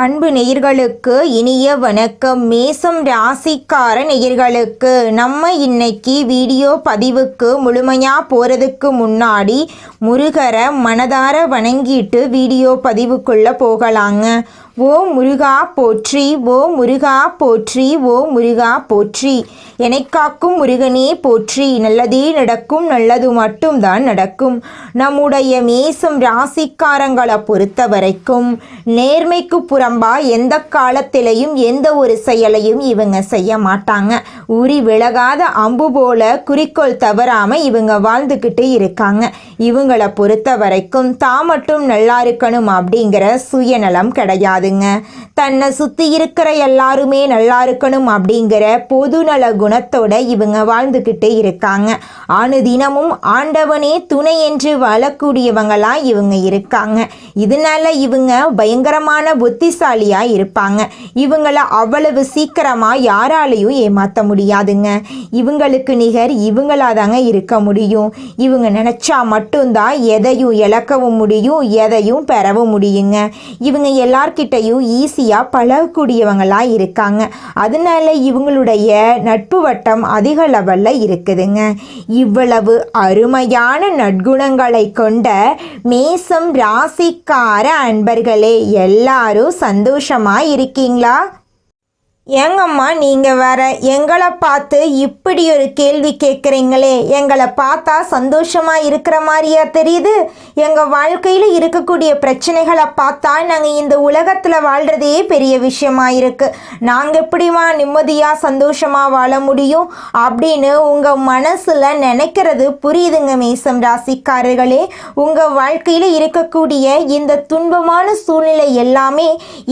அன்பு நேயர்களுக்கு இனிய வணக்கம். மேசம் ராசிக்கார நேயர்களுக்கு நம்ம இன்னைக்கு வீடியோ பதிவுக்கு முழுமையாக போகிறதுக்கு முன்னாடி முருகரை மனதார வணங்கிட்டு வீடியோ பதிவுக்குள்ளே போகலாங்க. ஓ முருகா போற்றி, ஓ முருகா போற்றி, ஓ முருகா போற்றி. காக்கும் முருகனே போற்றி. நல்லதே நடக்கும், நல்லது மட்டும்தான் நடக்கும். நம்முடைய மேசம் ராசிக்காரங்களை பொறுத்த வரைக்கும் நேர்மைக்கு புறம்பா எந்த காலத்திலையும் எந்த ஒரு செயலையும் இவங்க செய்ய மாட்டாங்க. உரி விலகாத அம்பு போல குறிக்கோள் தவறாமல் இவங்க வாழ்ந்துக்கிட்டு இருக்காங்க. இவங்களை பொறுத்த வரைக்கும் தான் மட்டும் நல்லா இருக்கணும் அப்படிங்கிற சுயநலம் கிடையாது. தன்னை சுத்தி இருக்கிற எல்லாருமே நல்லா இருக்கணும் அப்படிங்கிற பொதுநல குணத்தோட இவங்க வாழ்ந்துக்கிட்டே இருக்காங்க. தினமும் ஆண்டவனே துணை என்று வாழக்கூடியவங்களா இவங்க இருக்காங்க. இதனால இவங்க பயங்கரமான புத்திசாலியா இருப்பாங்க. இவங்களை அவ்வளவு சீக்கிரமா யாராலையும் ஏமாற்ற முடியாதுங்க. இவங்களுக்கு நிகர் இவங்களாதாங்க இருக்க முடியும். இவங்க நினைச்சா மட்டும்தான் எதையும் இழக்கவும் முடியும், எதையும் பெறவும் முடியுங்க. இவங்க எல்லார்கிட்ட ஈஸியாக பழகக்கூடியவங்களா இருக்காங்க. அதனால இவங்களுடைய நட்பு வட்டம் அதிக லெவலில் இருக்குதுங்க. இவ்வளவு அருமையான நற்குணங்களை கொண்ட மேசம் ராசிக்கார அன்பர்களே, எல்லாரும் சந்தோஷமா இருக்கீங்களா? ஏங்கம்மா நீங்கள் வேற எங்களை பார்த்து இப்படி ஒரு கேள்வி கேட்குறீங்களே, எங்களை பார்த்தா சந்தோஷமாக இருக்கிற மாதிரியா தெரியுது? எங்கள் வாழ்க்கையில் இருக்கக்கூடிய பிரச்சனைகளை பார்த்தா நாங்கள் இந்த உலகத்தில் வாழ்கிறதே பெரிய விஷயமா இருக்குது. நாங்கள் எப்படிமா நிம்மதியாக சந்தோஷமாக வாழ முடியும் அப்படின்னு உங்கள் மனசில் நினைக்கிறது புரியுதுங்க மேசம் ராசிக்காரர்களே. உங்கள் வாழ்க்கையில் இருக்கக்கூடிய இந்த துன்பமான சூழ்நிலை எல்லாமே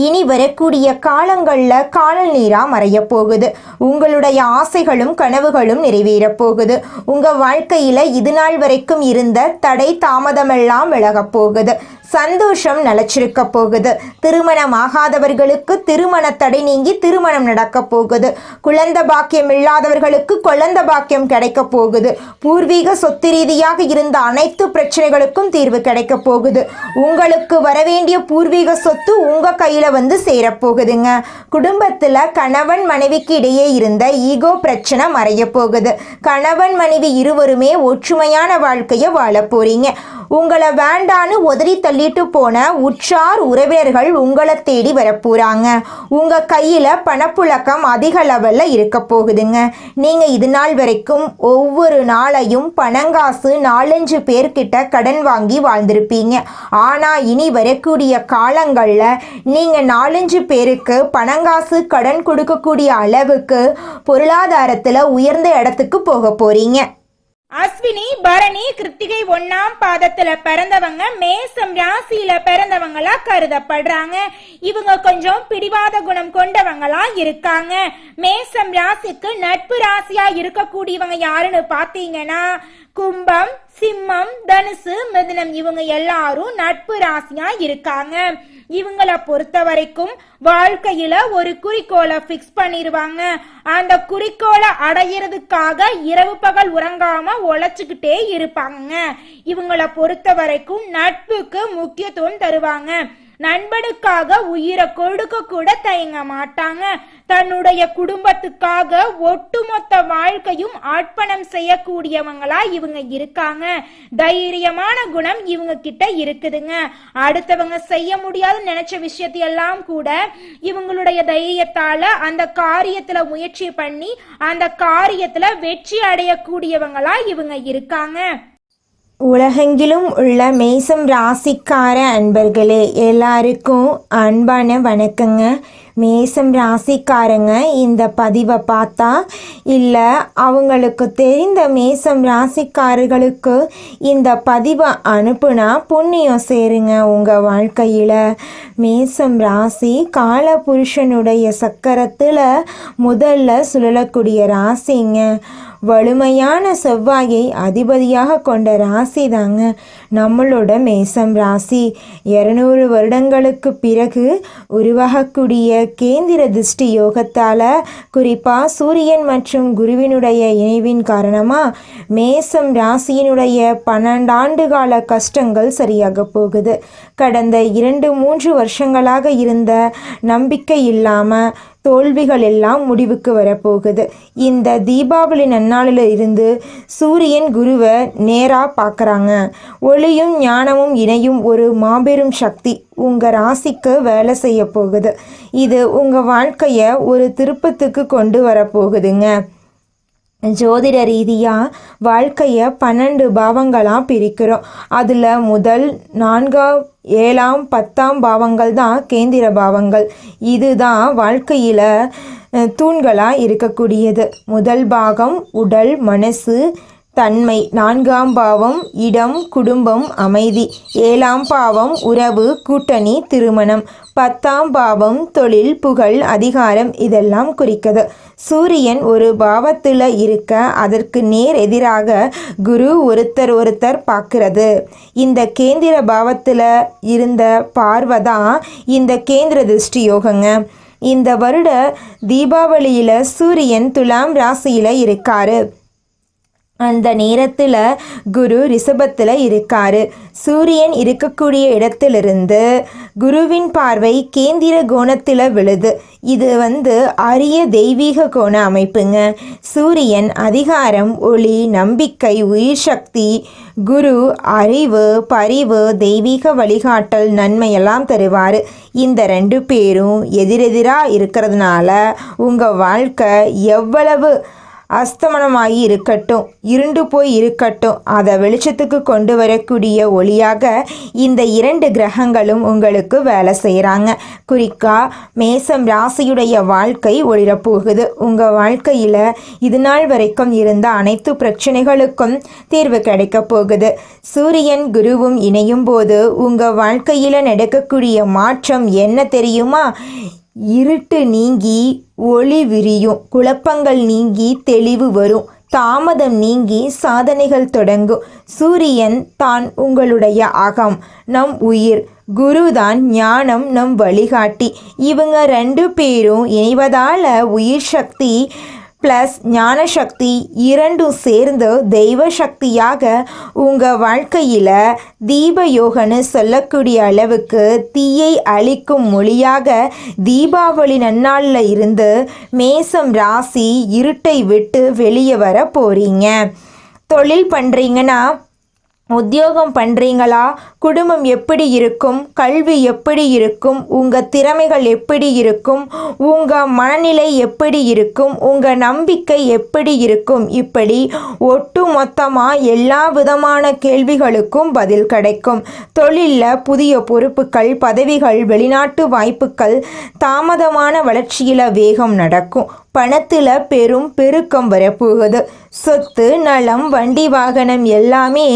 இனி வரக்கூடிய காலங்களில் காணல் மறைய போகுது. உங்களுடைய ஆசைகளும் கனவுகளும் நிறைவேற போகுது. உங்க வாழ்க்கையில இது நாள் வரைக்கும் இருந்த தடை தாமதமெல்லாம் விலக போகுது. சந்தோஷம் நிலச்சிருக்க போகுது. திருமணம் ஆகாதவர்களுக்கு திருமண தடை நீங்கி திருமணம் நடக்க போகுது. குழந்தை பாக்கியம் இல்லாதவர்களுக்கு குழந்தை பாக்கியம் கிடைக்க போகுது. பூர்வீக சொத்து ரீதியாக இருந்த அனைத்து பிரச்சனைகளுக்கும் தீர்வு கிடைக்க போகுது. உங்களுக்கு வரவேண்டிய பூர்வீக சொத்து உங்க கையில வந்து சேரப்போகுதுங்க. குடும்பத்துல கணவன் மனைவிக்கு இடையே இருந்த ஈகோ பிரச்சனை மறைய போகுது. கணவன் மனைவி இருவருமே ஒற்றுமையான வாழ்க்கையை வாழ போறீங்க. உங்களை வேண்டான்னு உதறி தள்ளிட்டு போன உற்றார் உறவினர்கள் உங்களை தேடி வரப்போறாங்க. உங்க கையில பணப்புழக்கம் அதிக லெவல்ல இருக்க போகுதுங்க. நீங்க இது நாள் வரைக்கும் ஒவ்வொரு நாளையும் பணங்காசு 4-5 பேர்கிட்ட கடன் வாங்கி வாழ்ந்திருப்பீங்க. ஆனா இனி வரக்கூடிய காலங்கள்ல நீங்க 4-5 பேருக்கு பணங்காசு கடன் கொடுக்கக்கூடிய அளவுக்கு பொருளாதாரத்துல உயர்ந்த இடத்துக்கு போக போறீங்க. அஸ்வினி பரணி கிருத்திகை 1ஆம் பாதத்துல பிறந்தவங்க மேசம் ராசியில பிறந்தவங்களா கருதப்படுறாங்க. இவங்க கொஞ்சம் பிடிவாத குணம் கொண்டவங்களா இருக்காங்க. மேசம் ராசிக்கு நட்பு ராசியா இருக்கக்கூடியவங்க யாருன்னு பாத்தீங்கன்னா கும்பம், சிம்மம், தனுசு, மிதுனம் இவங்க எல்லாரும் நட்பு ராசியா இருக்காங்க. இவங்களை பொறுத்த வரைக்கும் வாழ்க்கையில ஒரு குறிக்கோளை பிக்ஸ் பண்ணிடுவாங்க. அந்த குறிக்கோளை அடையிறதுக்காக இரவு பகல் உறங்காம உழைச்சுக்கிட்டே இருப்பாங்க. இவங்களை பொறுத்த வரைக்கும் நட்புக்கு முக்கியத்துவம் தருவாங்க. நண்பனுக்காக உயிரை கொடுக்க கூட தயங்க மாட்டாங்க. தன்னுடைய குடும்பத்துக்காக ஒட்டுமொத்த வாழ்க்கையும் அர்ப்பணம் செய்யக்கூடியவங்களா இவங்க இருக்காங்க. தைரியமான குணம் இவங்க கிட்ட இருக்குதுங்க. அடுத்தவங்க செய்ய முடியாதுன்னு நினைச்ச விஷயத்தையெல்லாம் கூட இவங்களுடைய தைரியத்தால அந்த காரியத்துல முயற்சி பண்ணி அந்த காரியத்துல வெற்றி அடையக்கூடியவங்களா இவங்க இருக்காங்க. உலகெங்கிலும் உள்ள மேசம் ராசிக்கார அன்பர்களே, எல்லாருக்கும் அன்பான வணக்கங்க. மேசம் ராசிக்காரங்க இந்த பதிவை பார்த்தா இல்லை அவங்களுக்கு தெரிந்த மேசம் ராசிக்காரர்களுக்கு இந்த பதிவை அனுப்புனா புண்ணியம் சேருங்க உங்கள் வாழ்க்கையில். மேசம் ராசி கால புருஷனுடைய சக்கரத்தில் முதல்ல சுழலக்கூடிய ராசிங்க. வலிமையான செவ்வாயை அதிபதியாக கொண்ட ராசி தாங்க. நம்மளோட மேசம் ராசி 200 வருடங்களுக்கு பிறகு உருவாகக்கூடிய கேந்திர திருஷ்டி யோகத்தால், குறிப்பாக சூரியன் மற்றும் குருவினுடைய இணைவின் காரணமாக மேசம் ராசியினுடைய 12 ஆண்டு கால கஷ்டங்கள் சரியாக போகுது. கடந்த 2-3 வருஷங்களாக இருந்த நம்பிக்கை இல்லாமல் தோல்விகள் எல்லாம் முடிவுக்கு வரப்போகுது. இந்த தீபாவளி நன்னாளில் இருந்து சூரியன் குருவை நேராக பார்க்குறாங்க. ஒளியும் ஞானமும் இணையும் ஒரு மாபெரும் சக்தி உங்கள் ராசிக்கு வேலை செய்ய போகுது. இது உங்கள் வாழ்க்கையை ஒரு திருப்பத்துக்கு கொண்டு வரப்போகுதுங்க. ஜோதிட ரீதியாக வாழ்க்கையை 12 பாவங்களாக பிரிக்கிறோம். அதில் முதல் 4ஆம் 7ஆம் 10ஆம் பாவங்கள் தான் கேந்திர பாவங்கள். இதுதான் வாழ்க்கையில் தூண்களாக இருக்கக்கூடியது. முதல் பாகம் உடல், மனசு, தன்மை. 4ஆம் பாவம் இடம், குடும்பம், அமைதி. 7ஆம் பாவம் உறவு, கூட்டணி, திருமணம். 10ஆம் பாவம் தொழில், புகழ், அதிகாரம். இதெல்லாம் குறிக்குது. சூரியன் ஒரு பாவத்தில் இருக்க அதற்கு நேர் எதிராக குரு ஒருத்தர் பார்க்கிறது. இந்த கேந்திர பாவத்தில் இருந்த பார்வை தான் இந்த கேந்திர திருஷ்டி யோகங்க. இந்த வருட தீபாவளியில் சூரியன் துலாம் ராசியில் இருக்காரு. அந்த நேரத்தில் குரு ரிஷபத்தில் இருக்காரு. சூரியன் இருக்கக்கூடிய இடத்திலிருந்து குருவின் பார்வை கேந்திர கோணத்தில் விழுது. இது அரிய தெய்வீக கோண அமைப்புங்க. சூரியன் அதிகாரம், ஒளி, நம்பிக்கை, உயிர் சக்தி. குரு அறிவு, பரிவு, தெய்வீக வழிகாட்டல், நன்மையெல்லாம் தருவார். இந்த 2 பேரும் எதிரெதிராக இருக்கிறதுனால உங்கள் வாழ்க்கை எவ்வளவு அஸ்தமனமாகி இருக்கட்டும், இருண்டு போய் இருக்கட்டும், அதை வெளிச்சத்துக்கு கொண்டு வரக்கூடிய ஒளியாக இந்த 2 கிரகங்களும் உங்களுக்கு வேலை செய்கிறாங்க. குறிப்பாக மேசம் ராசியுடைய வாழ்க்கை ஒளிரப்போகுது. உங்கள் வாழ்க்கையில் இது நாள் வரைக்கும் இருந்த அனைத்து பிரச்சனைகளுக்கும் தீர்வு கிடைக்க போகுது. சூரியன் குருவும் இணையும் போது உங்கள் வாழ்க்கையில் நடக்கக்கூடிய மாற்றம் என்ன தெரியுமா? இருட்டு நீங்கி ஒளி விரியும், குழப்பங்கள் நீங்கி தெளிவு வரும், தாமதம் நீங்கி சாதனைகள் தொடங்கும். சூரியன் தான் உங்களுடைய அகம், நம் உயிர். குருதான் ஞானம், நம் வழிகாட்டி. இவங்க 2 பேரும் இணைவதால் உயிர் சக்தி ப்ளஸ் ஞான சக்தி இரண்டும் சேர்ந்து தெய்வ சக்தியாக உங்கள் வாழ்க்கையில் தீப யோகன்னு சொல்லக்கூடிய அளவுக்கு தீயை அழிக்கும் மொழியாக தீபாவளி நன்னாளில் இருந்து மேசம் ராசி இருட்டை விட்டு வெளியே வர போகிறீங்க. தொழில் பண்ணுறீங்கன்னா, உத்தியோகம் பண்ணுறீங்களா, குடும்பம் எப்படி இருக்கும், கல்வி எப்படி இருக்கும், உங்கள் திறமைகள் எப்படி இருக்கும், உங்கள் மனநிலை எப்படி இருக்கும், உங்கள் நம்பிக்கை எப்படி இருக்கும், இப்படி ஒட்டு மொத்தமாக எல்லா விதமான கேள்விகளுக்கும் பதில் கிடைக்கும். தொழிலில் புதிய பொறுப்புகள், பதவிகள், வெளிநாட்டு வாய்ப்புகள், தாமதமான வளர்ச்சியில் வேகம் நடக்கும். பணத்தில் பெரும் பெருக்கம் வரப்போகுது. சொத்து, நலம், வண்டி, வாகனம் எல்லாமே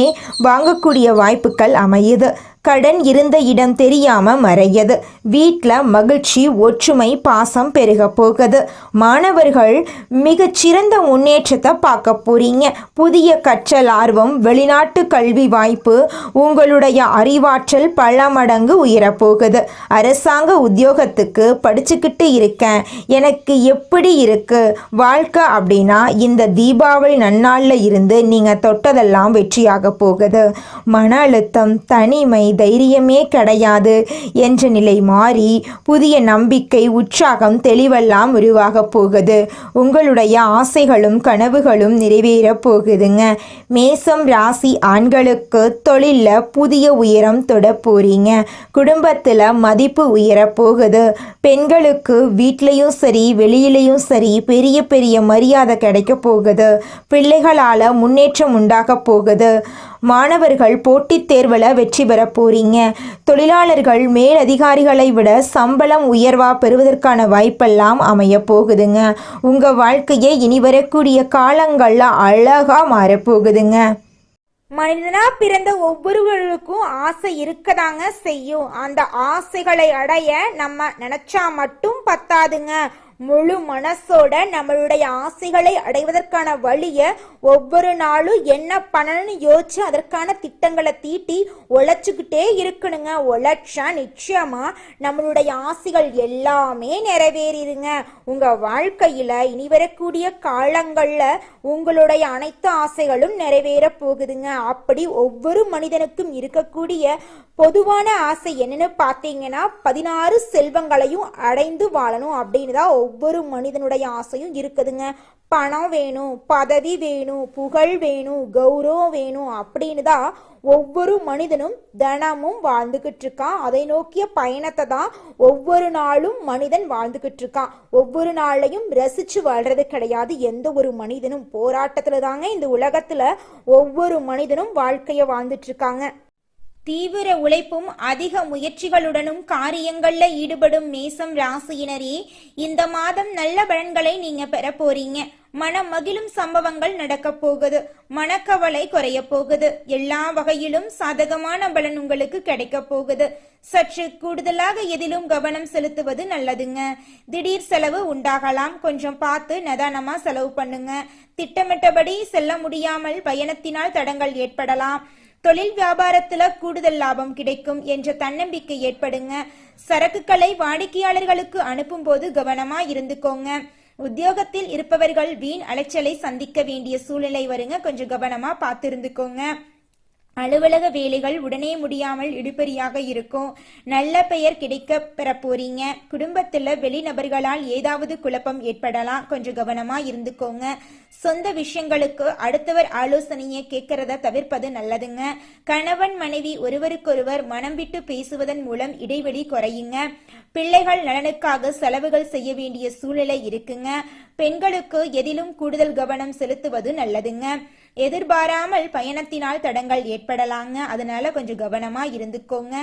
வாங்கக்கூடிய வாய்ப்புகள் அமையுது. கடன் இருந்த இடம் தெரியாம மறையது. வீட்டில் மகிழ்ச்சி, ஒற்றுமை, பாசம் பெருக போகுது. மாணவர்கள் மிகச்சிறந்த முன்னேற்றத்தை பார்க்க போறீங்க. புதிய கற்றல் ஆர்வம், வெளிநாட்டு கல்வி வாய்ப்பு, உங்களுடைய அறிவாற்றல் பல மடங்கு உயரப்போகுது. அரசாங்க உத்தியோகத்துக்கு படிச்சுக்கிட்டு இருக்கேன், எனக்கு எப்படி இருக்கு வாழ்க்கை அப்படின்னா, இந்த தீபாவளி நன்னாளில் இருந்து நீங்கள் தொட்டதெல்லாம் வெற்றியாக போகுது. மன அழுத்தம், தனிமை, தைரியமே கிடையாது என்ற நிலை மாறி புதிய நம்பிக்கை, உற்சாகம், தெளிவெல்லாம் உருவாக போகுது. உங்களுடைய ஆசைகளும் கனவுகளும் நிறைவேற போகுதுங்க. மேசம் ராசி ஆண்களுக்கு தொழிலில் புதிய உயரம் தொட போறீங்க. குடும்பத்தில் மதிப்பு உயர போகுது. பெண்களுக்கு வீட்லேயும் சரி வெளியிலையும் சரி பெரிய பெரிய மரியாதை கிடைக்க போகுது. பிள்ளைகளால் முன்னேற்றம் உண்டாக போகுது. மாணவர்கள் போட்டித் தேர்வில் வெற்றி பெற போறீங்க. தொழிலாளர்கள் மேலதிகாரிகளை விட சம்பளம் உயர்வா பெறுவதற்கான வாய்ப்பெல்லாம் அமைய போகுதுங்க. உங்கள் வாழ்க்கையை இனி வரக்கூடிய காலங்களில் அழகாக மாறப்போகுதுங்க. மனிதனா பிறந்த ஒவ்வொருவருக்கும் ஆசை இருக்கதாங்க செய்யும். அந்த ஆசைகளை அடைய நம்ம நினைச்சா மட்டும் பத்தாதுங்க, முழு மனசோட நம்மளுடைய ஆசைகளை அடைவதற்கான வழியை ஒவ்வொரு நாளும் என்ன பண்ணணும்னு யோசிச்சு அதற்கான திட்டங்களை தீட்டி உழைச்சுக்கிட்டே இருக்கணுங்க. உழைச்சா நிச்சயமா நம்மளுடைய ஆசைகள் எல்லாமே நிறைவேறிடுங்க. உங்க வாழ்க்கையில இனி வரக்கூடிய காலங்கள்ல உங்களுடைய அனைத்து ஆசைகளும் நிறைவேற போகுதுங்க. அப்படி ஒவ்வொரு மனிதனுக்கும் இருக்கக்கூடிய பொதுவான ஆசை என்னன்னு பார்த்தீங்கன்னா 16 செல்வங்களையும் அடைந்து வாழணும் அப்படின்னு தான் ஒவ்வொரு மனிதனுடைய ஆசையும் இருக்குதுங்க. பணம் வேணும், பதவி வேணும், புகழ் வேணும், கௌரவம் வேணும் அப்படின்னு தான் ஒவ்வொரு மனிதனும் தினமும் வாழ்ந்துகிட்டு இருக்கான். அதை நோக்கிய பயணத்தை தான் ஒவ்வொரு நாளும் மனிதன் வாழ்ந்துகிட்டு இருக்கான். ஒவ்வொரு நாளையும் ரசிச்சு வாழ்றது கிடையாது எந்த ஒரு மனிதனும். போராட்டத்துல தாங்க இந்த உலகத்துல ஒவ்வொரு மனிதனும் வாழ்க்கைய வாழ்ந்துட்டு இருக்காங்க. தீவிர உழைப்பும் அதிக முயற்சிகளுடனும் காரியங்கள்ல ஈடுபடும் மேசம் ராசியினரே, இந்த மாதம் நல்ல பலன்களை நீங்க பெற போறீங்க. மனம் மகிழும் சம்பவங்கள் நடக்க போகுது. மனக்கவலை குறைய போகுது. எல்லா வகையிலும் சாதகமான பலன் உங்களுக்கு கிடைக்க போகுது. சற்று கூடுதலாக எதிலும் கவனம் செலுத்துவது நல்லதுங்க. திடீர் செலவு உண்டாகலாம். கொஞ்சம் பார்த்து நிதானமா செலவு பண்ணுங்க. திட்டமிட்டபடி செல்ல முடியாமல் பயணத்தினால் தடங்கள் ஏற்படலாம். தொழில் வியாபாரத்துல கூடுதல் லாபம் கிடைக்கும் என்ற தன்னம்பிக்கை ஏற்படுங்க. சரக்குகளை வாடிக்கையாளர்களுக்கு அனுப்பும் போது கவனமா இருந்துக்கோங்க. உத்தியோகத்தில் இருப்பவர்கள் வீண் அலைச்சலை சந்திக்க வேண்டிய சூழ்நிலை வருங்க. கொஞ்சம் கவனமா பார்த்து இருந்துக்கோங்க. அலுவலக வேலைகள் உடனே முடியாமல் இழுபறியாக இருக்கும். நல்ல பெயர் கிடைக்க பெற போறீங்க. குடும்பத்துல வெளிநபர்களால் ஏதாவது குழப்பம் ஏற்படலாம். கொஞ்சம் கவனமா இருந்துக்கோங்க. சொந்த விஷயங்களுக்கு அடுத்தவர் ஆலோசனையை கேட்கறத தவிர்ப்பது நல்லதுங்க. கணவன் மனைவி ஒருவருக்கொருவர் மனம் விட்டு பேசுவதன் மூலம் இடைவெளி குறையுங்க. பிள்ளைகள் நலனுக்காக செலவுகள் செய்ய வேண்டிய சூழ்நிலை இருக்குங்க. பெண்களுக்கு எதிலும் கூடுதல் கவனம் செலுத்துவது நல்லதுங்க. எதிர்பாராமல் பயணத்தினால் தடங்கள் ஏற்படலாங்க. அதனால கொஞ்சம் கவனமா இருந்துக்கோங்க.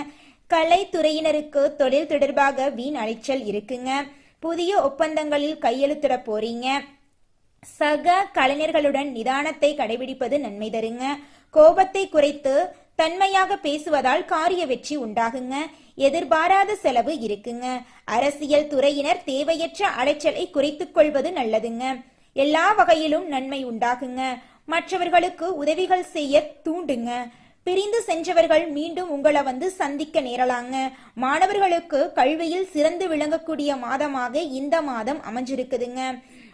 கலைத்துறையினருக்கு தொழில் தொடர்பாக வீண் அலைச்சல் இருக்குங்க. புதிய ஒப்பந்தங்களில் கையெழுத்திட போறீங்க. சக கலைஞர்களுடன் நிதானத்தை கடைபிடிப்பது நன்மை தருங்க. கோபத்தை குறைத்து தன்மையாக பேசுவதால் காரிய வெற்றி உண்டாகுங்க. எதிர்பாராத செலவு இருக்குங்க. அரசியல் துறையினர் தேவையற்ற அலைச்சலை குறைத்துக் கொள்வது நல்லதுங்க. எல்லா வகையிலும் நன்மை உண்டாகுங்க. மற்றவர்களுக்கு உதவிகள் செய்ய தூண்டுங்க. பிரிந்து சென்றவர்கள் மீண்டும் உங்களை சந்திக்க நேரலாங்க. மாணவர்களுக்கு கல்வியில் சிறந்து விளங்கக்கூடிய மாதமாக இந்த மாதம் அமைஞ்சிருக்குதுங்க.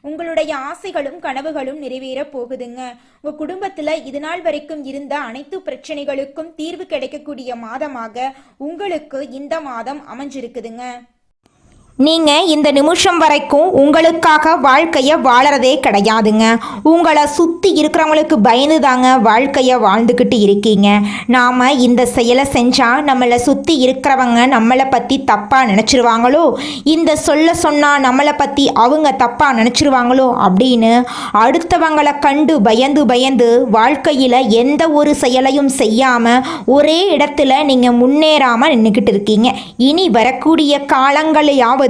உங்களுடைய ஆசைகளும் கனவுகளும் நிறைவேற போகுதுங்க. உங்க குடும்பத்துல இது நாள் வரைக்கும் இருந்த அனைத்து பிரச்சனைகளுக்கும் தீர்வு கிடைக்கக்கூடிய மாதமாக உங்களுக்கு இந்த மாதம் அமைஞ்சிருக்குதுங்க. நீங்கள் இந்த நிமிஷம் வரைக்கும் உங்களுக்காக வாழ்க்கையை வாழறதே கிடையாதுங்க. உங்களை சுற்றி இருக்கிறவங்களுக்கு பயந்து தாங்க வாழ்க்கையை வாழ்ந்துக்கிட்டு இருக்கீங்க. நாம் இந்த செயலை செஞ்சால் நம்மளை சுற்றி இருக்கிறவங்க நம்மளை பற்றி தப்பாக நினச்சிருவாங்களோ, இந்த சொல்ல சொன்னால் நம்மளை பற்றி அவங்க தப்பாக நினச்சிருவாங்களோ அப்படின்னு அடுத்தவங்களை கண்டு பயந்து பயந்து வாழ்க்கையில் எந்த ஒரு செயலையும் செய்யாமல் ஒரே இடத்துல நீங்கள் முன்னேறாமல் நின்றுக்கிட்டு இருக்கீங்க. இனி வரக்கூடிய காலங்களையாவது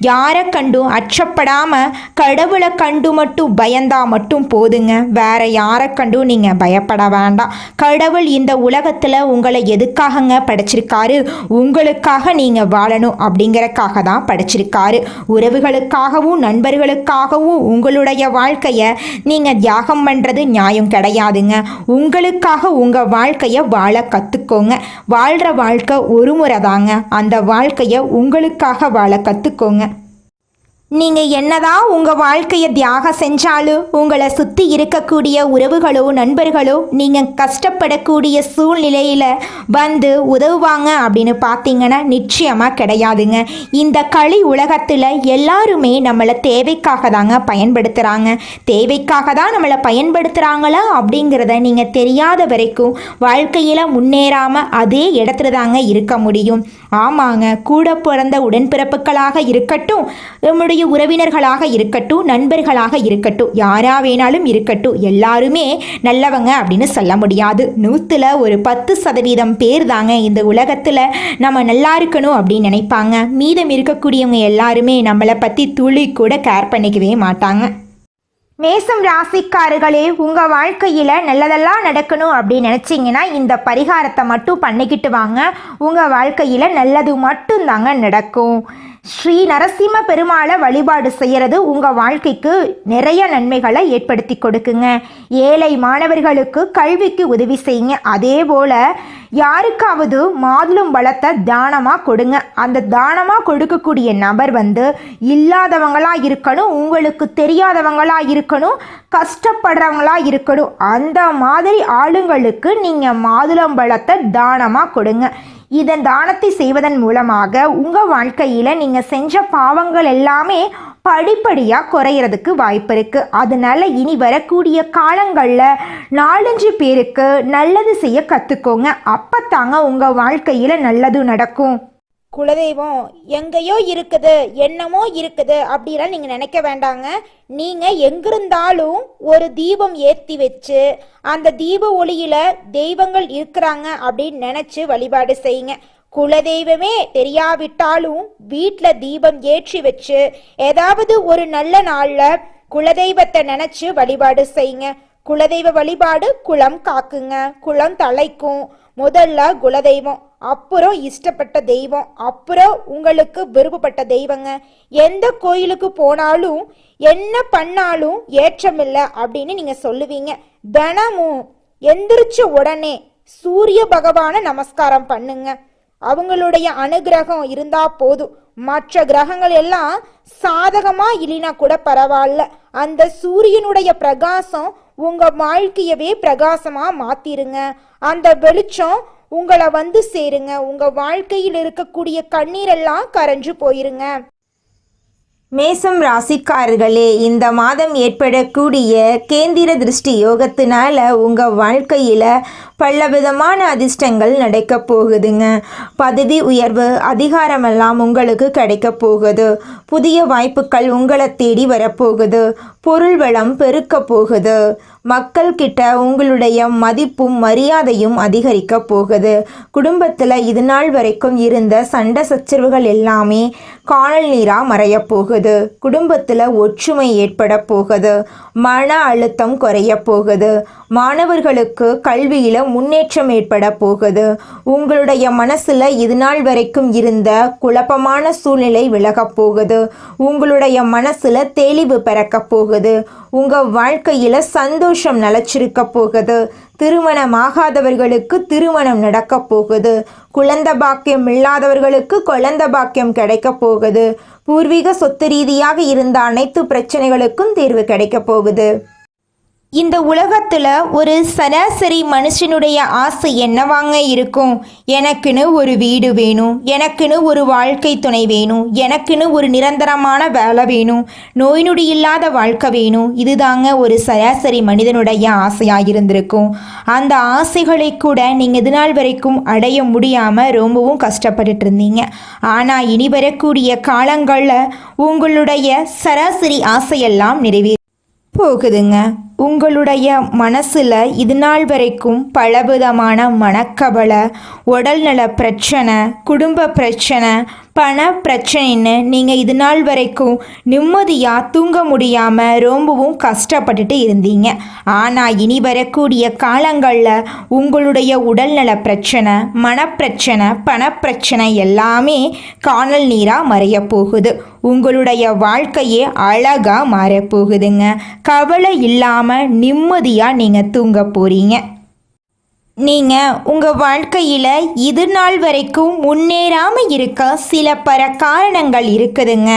யாரை கண்டும் அச்சப்படாம கடவுளை கண்டு மட்டும் பயந்தா மட்டும் போதுங்க. வேற யாரை கண்டும் நீங்க பயப்பட வேண்டாம். கடவுள் இந்த உலகத்துல உங்களை எதுக்காகங்க படைச்சிருக்காரு? உங்களுக்காக நீங்க வாழணும் அப்படிங்கறக்காக தான் படைச்சிருக்காரு. உறவுகளுக்காகவும் நண்பர்களுக்காகவும் உங்களுடைய வாழ்க்கைய நீங்க தியாகம் பண்றது நியாயம் கிடையாதுங்க. உங்களுக்காக உங்க வாழ்க்கைய வாழ கத்துக்கோங்க. வாழ்ற வாழ்க்கை ஒரு முறை தாங்க. அந்த வாழ்க்கைய உங்களுக்காக வாழ கத்துக்கோங்க. நீங்கள் என்னதான் உங்கள் வாழ்க்கையை தியாகம் செஞ்சாலும் உங்களை சுற்றி இருக்கக்கூடிய உறவுகளோ நண்பர்களோ நீங்கள் கஷ்டப்படக்கூடிய சூழ்நிலையில் உதவுவாங்க அப்படின்னு பார்த்தீங்கன்னா நிச்சயமாக கிடையாதுங்க. இந்த களி உலகத்தில் எல்லாருமே நம்மளை தேவைக்காக தாங்க பயன்படுத்துகிறாங்க. தேவைக்காக தான் நம்மளை பயன்படுத்துகிறாங்களா அப்படிங்கிறத நீங்கள் தெரியாத வரைக்கும் வாழ்க்கையில் முன்னேறாமல் அதே இடத்துல தாங்க இருக்க முடியும். ஆமாங்க, கூட பிறந்த உடன்பிறப்புகளாக இருக்கட்டும், நம்முடைய உறவினர்களாக இருக்கட்டும், நண்பர்களாக இருக்கட்டும், யாரா வேணாலும் இருக்கட்டும், எல்லாருமே நல்லவங்க அப்படின்னு சொல்ல முடியாது. 100ல் ஒரு 10% பேர் தாங்க இந்த உலகத்தில் நம்ம நல்லா இருக்கணும் அப்படின்னு நினைப்பாங்க. மீதம் இருக்கக்கூடியவங்க எல்லாருமே நம்மளை பற்றி துளி கூட கேர் பண்ணிக்கவே மாட்டாங்க. மேசம் ராசிக்காரர்களே, உங்கள் வாழ்க்கையில் நல்லதெல்லாம் நடக்கணும் அப்படின்னு நினச்சிங்கன்னா இந்த பரிகாரத்தை மட்டும் பண்ணிக்கிட்டு வாங்க. உங்கள் வாழ்க்கையில் நல்லது மட்டும்தாங்க நடக்கும். ஸ்ரீ நரசிம்ம பெருமாளை வழிபாடு செய்கிறது உங்கள் வாழ்க்கைக்கு நிறைய நன்மைகளை ஏற்படுத்தி கொடுக்குங்க. ஏழை மாணவர்களுக்கு கல்விக்கு உதவி செய்யுங்க. அதே போல் யாருக்காவது மாதுளம் பழத்தை தானமாக கொடுங்க. அந்த தானமாக கொடுக்கக்கூடிய நபர் இல்லாதவங்களாக இருக்கணும், உங்களுக்கு தெரியாதவங்களாக இருக்கணும், கஷ்டப்படுறவங்களாக இருக்கணும். அந்த மாதிரி ஆளுங்களுக்கு நீங்கள் மாதுளம் பழத்தை தானமாக கொடுங்க. இதன் தானத்தை செய்வதன் மூலமாக உங்கள் வாழ்க்கையில் நீங்கள் செஞ்ச பாவங்கள் எல்லாமே படிப்படியாக குறையிறதுக்கு வாய்ப்பு இருக்குது. அதனால் இனி வரக்கூடிய காலங்களில் 4-5 பேருக்கு நல்லது செய்ய கற்றுக்கோங்க. அப்போ தாங்க உங்கள் வாழ்க்கையில் நல்லது நடக்கும். குலதெய்வம் எங்கேயோ இருக்குது, என்னமோ இருக்குது அப்படிலாம் நீங்கள் நினைக்க வேண்டாங்க. நீங்கள் எங்கிருந்தாலும் ஒரு தீபம் ஏற்றி வச்சு அந்த தீப ஒளியில் தெய்வங்கள் இருக்கிறாங்க அப்படின்னு நினச்சி வழிபாடு செய்யுங்க. குலதெய்வமே தெரியாவிட்டாலும் வீட்டில் தீபம் ஏற்றி வச்சு ஏதாவது ஒரு நல்ல நாளில் குலதெய்வத்தை நினச்சி வழிபாடு செய்யுங்க. குலதெய்வ வழிபாடு குலம் காக்குங்க, குலம் தலைக்கும். முதல்ல குலதெய்வம், அப்புறம் இஷ்டப்பட்ட தெய்வம், அப்புறம் உங்களுக்கு விருப்பப்பட்ட தெய்வங்க. எந்த கோயிலுக்கு போனாலும் என்ன பண்ணாலும் ஏற்றமில்லை அப்படின்னு நீங்க சொல்லுவீங்க. தினமும் எந்திரிச்ச உடனே சூரிய பகவானை நமஸ்காரம் பண்ணுங்க. அவங்களுடைய அனுகிரகம் இருந்தா போதும். மற்ற கிரகங்கள் எல்லாம் சாதகமா இல்லைனா கூட பரவாயில்ல, அந்த சூரியனுடைய பிரகாசம் உங்க வாழ்க்கையவே பிரகாசமா மாத்திருங்க. அந்த வெளிச்சம் உங்களை சேருங்க. உங்க வாழ்க்கையில் இருக்கக்கூடிய கண்ணீரெல்லாம் கரைஞ்சு போயிருங்க. மேசம் ராசிக்காரர்களே, இந்த மாதம் ஏற்படக்கூடிய கேந்திர திருஷ்டி யோகத்தினால உங்கள் வாழ்க்கையில் பலவிதமான அதிர்ஷ்டங்கள் நடக்க போகுதுங்க. பதவி உயர்வு, அதிகாரமெல்லாம் உங்களுக்கு கிடைக்க போகுது. புதிய வாய்ப்புகள் உங்களை தேடி வரப்போகுது. பொருள் வளம் பெருக்க போகுது. மக்கள்கிட்ட உங்களுடைய மதிப்பும் மரியாதையும் அதிகரிக்க போகுது. குடும்பத்தில் இது நாள் வரைக்கும் இருந்த சண்டை சச்சரவுகள் எல்லாமே காணல் நீராக மறைய போகுது. குடும்பத்தில் ஒற்றுமை ஏற்பட போகுது. மன அழுத்தம் குறைய போகுது. மாணவர்களுக்கு கல்வியில் முன்னேற்றம் ஏற்பட போகுது. உங்களுடைய மனசில் இது நாள் வரைக்கும் இருந்த குழப்பமான சூழ்நிலை விலகப் போகுது. உங்களுடைய மனசில் தெளிவு பிறக்க போகுது. உங்கள் வாழ்க்கையில் சந்தோஷம் நிலச்சிருக்க போகுது. திருமணமாகாதவர்களுக்கு திருமணம் நடக்க போகுது. குழந்தை பாக்கியம் இல்லாதவர்களுக்கு குழந்தை பாக்கியம் கிடைக்க போகுது. பூர்வீக சொத்து ரீதியாக இருந்த அனைத்து பிரச்சனைகளுக்கும் தீர்வு கிடைக்க போகுது. இந்த உலகத்தில் ஒரு சராசரி மனுஷனுடைய ஆசை என்னவாங்க இருக்கும்? எனக்குன்னு ஒரு வீடு வேணும், எனக்குன்னு ஒரு வாழ்க்கை துணை வேணும், எனக்குன்னு ஒரு நிரந்தரமான வேலை வேணும், நோய் நொடி இல்லாத வாழ்க்கை வேணும். இதுதாங்க ஒரு சராசரி மனிதனுடைய ஆசையாக இருந்திருக்கும். அந்த ஆசைகளை கூட நீங்கள் இது நாள் வரைக்கும் அடைய முடியாமல் ரொம்பவும் கஷ்டப்பட்டுட்டு இருந்தீங்க. ஆனால் இனி வரக்கூடிய காலங்களில் உங்களுடைய சராசரி ஆசையெல்லாம் நிறைவேறி போகுதுங்க. உங்களுடைய மனசில் இது நாள் வரைக்கும் பலவிதமான மனக்கவலை, உடல்நல பிரச்சனை, குடும்ப பிரச்சனை, பண பிரச்சனைன்னு நீங்கள் இது நாள் வரைக்கும் நிம்மதியாக தூங்க முடியாமல் ரொம்பவும் கஷ்டப்பட்டுட்டு இருந்தீங்க. ஆனால் இனி வரக்கூடிய காலங்களில் உங்களுடைய உடல்நல பிரச்சனை, மனப்பிரச்சனை, பணப்பிரச்சனை எல்லாமே காணல் நீராக மறைய போகுது. உங்களுடைய வாழ்க்கையே அழகாக மாறப்போகுதுங்க. கவலை இல்லாமல் நிம்மதியாக நீங்கள் தூங்க போகிறீங்க. நீங்கள் உங்கள் வாழ்க்கையில் இது நாள் வரைக்கும் முன்னேறாமல் இருக்க சில காரணங்கள் இருக்குதுங்க.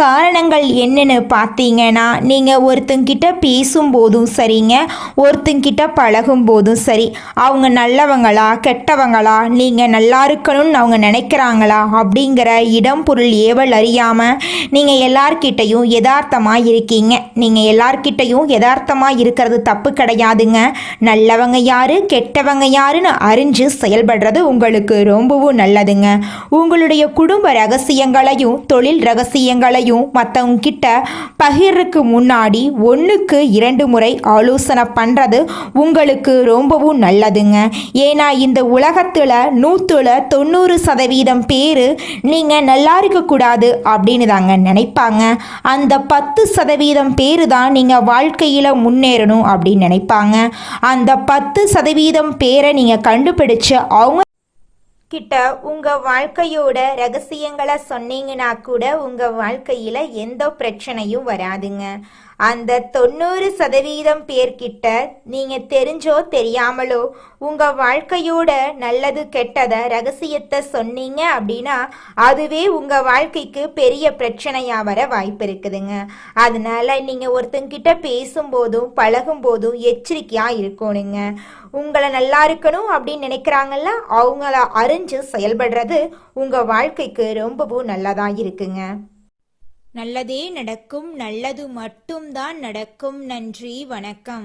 காரணங்கள் என்னென்னு பார்த்தீங்கன்னா, நீங்கள் ஒருத்தங்கிட்ட பேசும்போதும் சரிங்க, ஒருத்தங்கிட்ட பழகும் போதும் சரி, அவங்க நல்லவங்களா கெட்டவங்களா, நீங்கள் நல்லா இருக்கணும்னு அவங்க நினைக்கிறாங்களா அப்படிங்கிற இடம் பொருள் ஏவல் அறியாமல் நீங்கள் எல்லார்கிட்டையும் யதார்த்தமாக இருக்கீங்க. நீங்கள் எல்லார்கிட்டையும் யதார்த்தமாக இருக்கிறது தப்பு கிடையாதுங்க. நல்லவங்க யாரு கெட்டவங்க யாருன்னு அறிஞ்சு செயல்படுறது உங்களுக்கு ரொம்பவும் நல்லதுங்க. உங்களுடைய குடும்ப ரகசியங்களையும் தொழில் ரகசியங்களையும் மற்றவங்க கிட்ட பகிர்றதுக்கு முன்னாடி 1க்கு 2 முறை ஆலோசனை பண்ணுறது உங்களுக்கு ரொம்பவும் நல்லதுங்க. ஏன்னா இந்த உலகத்தில் 190% பேர் நீங்கள் நல்லா இருக்கக்கூடாது அப்படின்னு தாங்க நினைப்பாங்க. அந்த 10% பேர் தான் நீங்கள் வாழ்க்கையில் முன்னேறணும் அப்படின்னு நினைப்பாங்க. அந்த 10% பேரை நீங்கள் கண்டுபிடிச்சு அவங்க கிட்ட உங்க வாழ்க்கையோட ரகசியங்களை சொன்னீங்கன்னா கூட உங்க வாழ்க்கையில எந்த பிரச்சனையும் வராதுங்க. அந்த 90% பேர்கிட்ட நீங்க தெரிஞ்சோ தெரியாமலோ உங்க வாழ்க்கையோட நல்லது கெட்டத ரகசியத்தை சொன்னீங்க அப்படின்னா அதுவே உங்க வாழ்க்கைக்கு பெரிய பிரச்சனையா வர வாய்ப்பு இருக்குதுங்க. அதனால நீங்க ஒருத்தங்கிட்ட பேசும்போதும் பழகும் போதும் எச்சரிக்கையா இருக்கணுங்க. உங்களை நல்லா இருக்கணும் அப்படின்னு நினைக்கிறாங்கல்ல, அவங்கள அறிஞ்சு செயல்படுறது உங்க வாழ்க்கைக்கு ரொம்பவும் நல்லதா இருக்குங்க. நல்லதே நடக்கும், நல்லது மட்டும்தான் நடக்கும். நன்றி, வணக்கம்.